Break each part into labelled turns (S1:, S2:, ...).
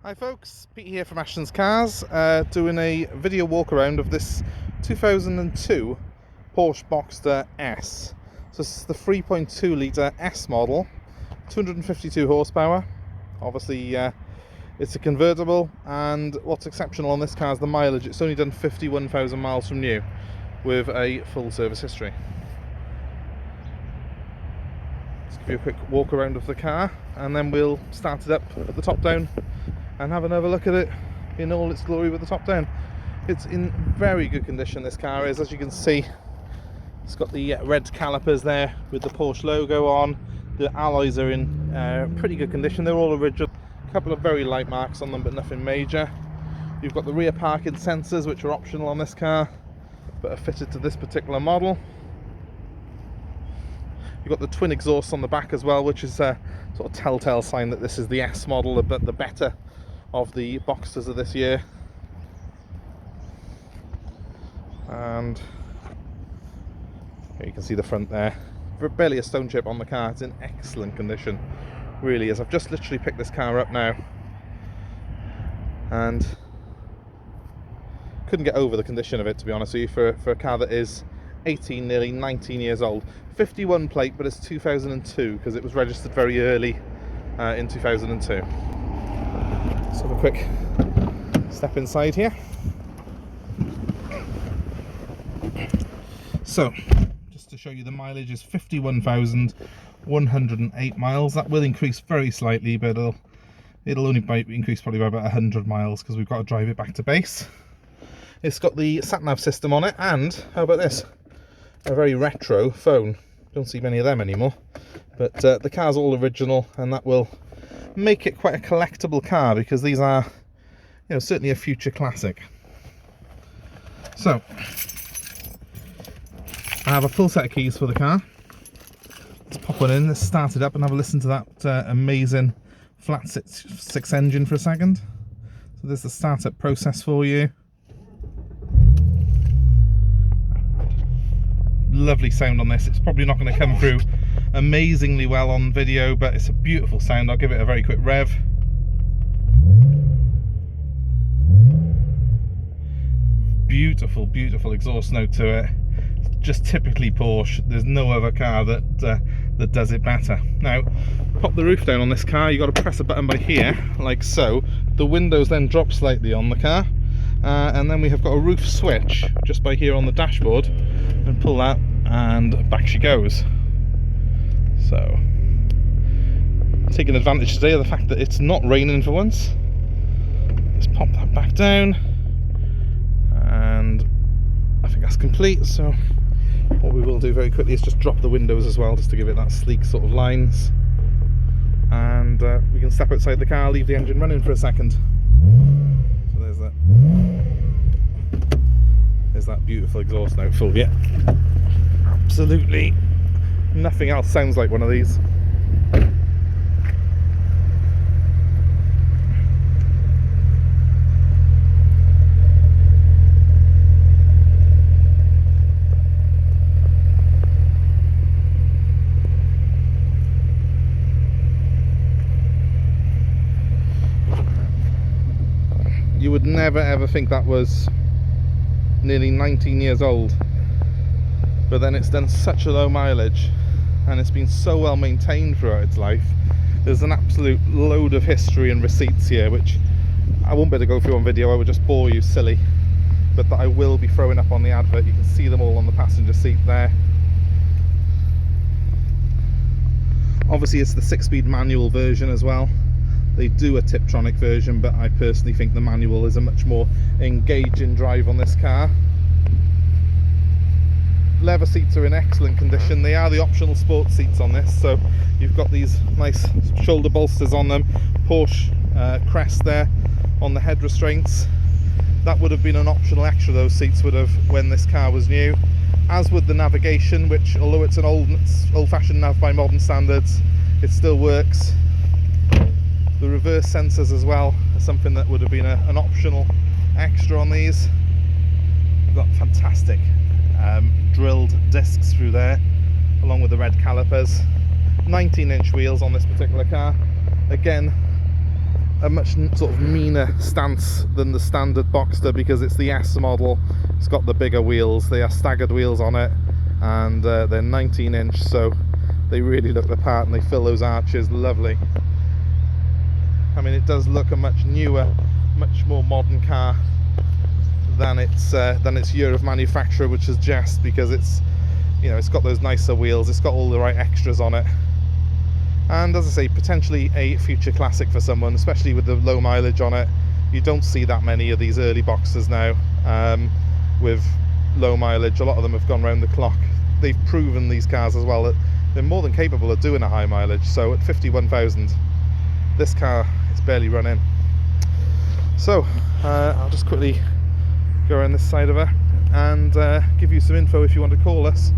S1: Hi folks, Pete here from Ashton's Cars, doing a video walk around of this 2002 Porsche Boxster S. So this is the 3.2 litre S model, 252 horsepower. Obviously it's a convertible, and what's exceptional on this car is the mileage. It's only done 51,000 miles from new with a full service history. Let's give you a quick walk around of the car and then we'll start it up at the top down and have another look at it in all its glory with the top down. It's in very good condition, this car is. As you can see, it's got the red calipers there with the Porsche logo on. The alloys are in pretty good condition. They're all original. A couple of very light marks on them, but nothing major. You've got the rear parking sensors, which are optional on this car but are fitted to this particular model. You've got the twin exhausts on the back as well, which is a sort of telltale sign that this is the S model, but the better of the Boxsters of this year. And here you can see the front there. Barely a stone chip on the car. It's in excellent condition, really is. I've just literally picked this car up now and couldn't get over the condition of it, to be honest with you, for a car that is 18, nearly 19 years old. 51 plate, but it's 2002 because it was registered very early in 2002. Let's have a quick step inside here. So, just to show you, the mileage is 51,108 miles. That will increase very slightly, but it'll only increase probably by about 100 miles because we've got to drive it back to base. It's got the sat-nav system on it, and how about this? A very retro phone. Don't see many of them anymore, but the car's all original, and that will make it quite a collectible car because these are, you know, certainly a future classic. So I have a full set of keys for the car. Let's pop one in, let's start it up and have a listen to that amazing flat six engine for a second. So there's the startup process for you. Lovely sound on this. It's probably not going to come through amazingly well on video, but it's a beautiful sound. I'll give it a very quick rev. Beautiful, beautiful exhaust note to it. It's just typically Porsche. There's no other car that does it better. Now, pop the roof down on this car. You've got to press a button by here, like so. The windows then drop slightly on the car, and then we have got a roof switch just by here on the dashboard, and pull that and back she goes. So, taking advantage today of the fact that it's not raining for once. Let's pop that back down, and I think that's complete. So what we will do very quickly is just drop the windows as well, just to give it that sleek sort of lines, and we can step outside the car, leave the engine running for a second. So there's that beautiful exhaust note for you. Absolutely nothing else sounds like one of these. You would never ever think that was nearly 19 years old, but then it's done such a low mileage and it's been so well maintained throughout its life. There's an absolute load of history and receipts here, which I won't be able to go through on video. I would just bore you silly, but that I will be throwing up on the advert. You can see them all on the passenger seat there. Obviously it's the 6-speed manual version as well. They do a Tiptronic version, but I personally think the manual is a much more engaging drive on this car. Leather seats are in excellent condition. They are the optional sports seats on this, so you've got these nice shoulder bolsters on them. Porsche crest there on the head restraints. That would have been an optional extra, those seats would have, when this car was new. As would the navigation, which, although it's an old-fashioned nav by modern standards, it still works. The reverse sensors as well are something that would have been an optional extra on these. We've got fantastic drilled discs through there, along with the red calipers. 19-inch wheels on this particular car. Again, a much sort of meaner stance than the standard Boxster because it's the S model. It's got the bigger wheels. They are staggered wheels on it, and they're 19-inch, so they really look the part and they fill those arches lovely. I mean, it does look a much newer, much more modern car than its year of manufacture would suggest, because it's, you know, it's got those nicer wheels, it's got all the right extras on it. And as I say, potentially a future classic for someone, especially with the low mileage on it. You don't see that many of these early Boxsters now with low mileage. A lot of them have gone round the clock. They've proven, these cars as well, that they're more than capable of doing a high mileage. So at 51,000, this car is barely running. So I'll just quickly go around this side of her and give you some info if you want to call us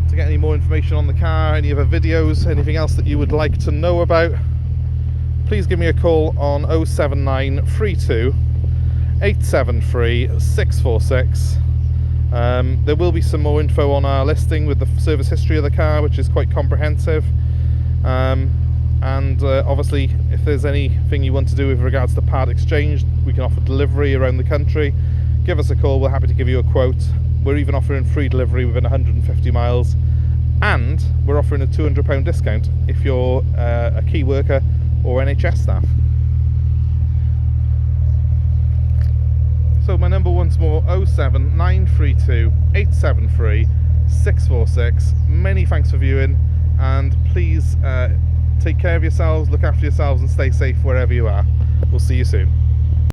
S1: to get any more information on the car, any other videos, anything else that you would like to know about. Please give me a call on 079 32 873 646. There will be some more info on our listing with the service history of the car, which is quite comprehensive. And obviously, if there's anything you want to do with regards to part exchange, we can offer delivery around the country. Give us a call, we're happy to give you a quote. We're even offering free delivery within 150 miles, and we're offering a £200 discount if you're a key worker or NHS staff. So my number once more, 07932 873 646. Many thanks for viewing, and please take care of yourselves, look after yourselves, and stay safe wherever you are. We'll see you soon.